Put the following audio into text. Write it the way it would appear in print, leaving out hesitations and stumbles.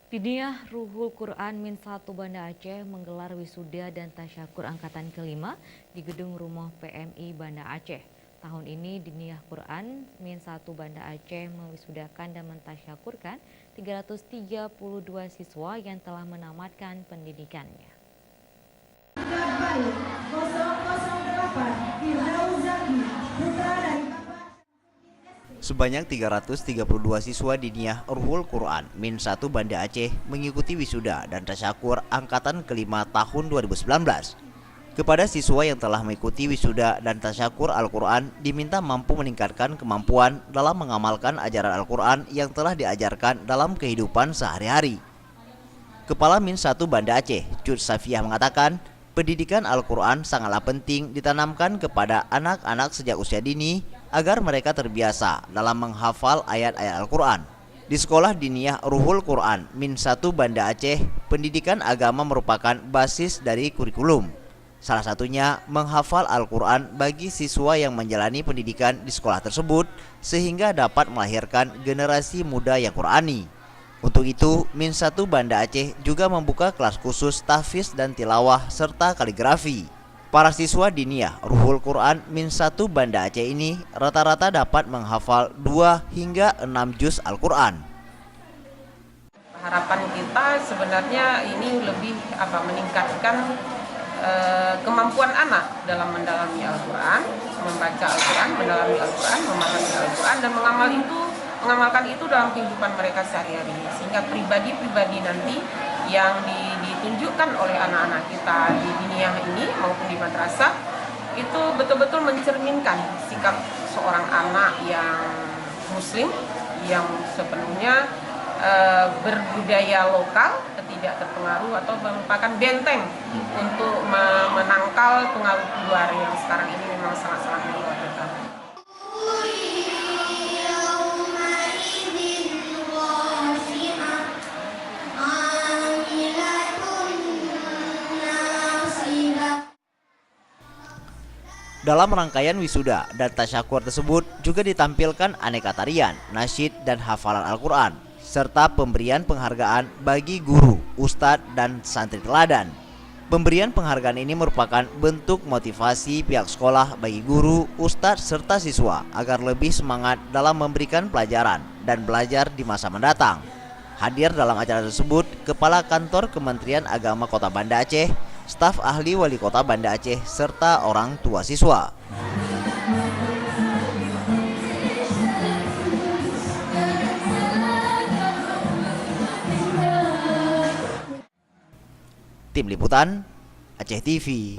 Diniyah Ruhul Quran Min 1 Banda Aceh menggelar wisuda dan tasyakur angkatan kelima di gedung rumah PMI Banda Aceh. Tahun ini Diniyah Quran Min 1 Banda Aceh mewisudakan dan mentasyakurkan 332 siswa yang telah menamatkan pendidikannya. Sebanyak 332 siswa Diniyah Ruhul Quran Min 1 Banda Aceh mengikuti wisuda dan tasyakur angkatan kelima tahun 2019. Kepada siswa yang telah mengikuti wisuda dan tasyakur Al-Quran diminta mampu meningkatkan kemampuan dalam mengamalkan ajaran Al-Quran yang telah diajarkan dalam kehidupan sehari-hari. Kepala Min 1 Banda Aceh, Cut Safiah mengatakan, pendidikan Al-Quran sangatlah penting ditanamkan kepada anak-anak sejak usia dini agar mereka terbiasa dalam menghafal ayat-ayat Al-Quran. Di sekolah Diniyah Ruhul Quran Min 1 Banda Aceh, pendidikan agama merupakan basis dari kurikulum. Salah satunya menghafal Al-Quran bagi siswa yang menjalani pendidikan di sekolah tersebut sehingga dapat melahirkan generasi muda yang Qurani. Untuk itu, Min 1 Banda Aceh juga membuka kelas khusus tahfiz dan tilawah serta kaligrafi. Para siswa Diniyah Ruhul Quran Min 1 Banda Aceh ini rata-rata dapat menghafal 2 hingga 6 juz Al-Quran. Harapan kita sebenarnya ini lebih meningkatkan kemampuan anak dalam mendalami Al-Quran, membaca Al-Quran, mendalami Al-Quran, memahami Al-Quran, dan mengamalkan itu dalam kehidupan mereka sehari-hari, sehingga pribadi-pribadi nanti yang ditunjukkan oleh anak-anak kita di Diniyah ini maupun di madrasah itu betul-betul mencerminkan sikap seorang anak yang muslim yang sepenuhnya berbudaya lokal, tidak terpengaruh atau merupakan benteng untuk menangkal pengaruh luar yang sekarang ini memang sangat-sangat mengkhawatirkan. Dalam rangkaian wisuda dan tasyakur tersebut juga ditampilkan aneka tarian, nasyid, dan hafalan Al-Quran, serta pemberian penghargaan bagi guru, ustadz, dan santri teladan. Pemberian penghargaan ini merupakan bentuk motivasi pihak sekolah bagi guru, ustadz, serta siswa agar lebih semangat dalam memberikan pelajaran dan belajar di masa mendatang. Hadir dalam acara tersebut Kepala Kantor Kementerian Agama Kota Banda Aceh, staf ahli Wali Kota Banda Aceh, serta orang tua siswa. Tim Liputan Aceh TV.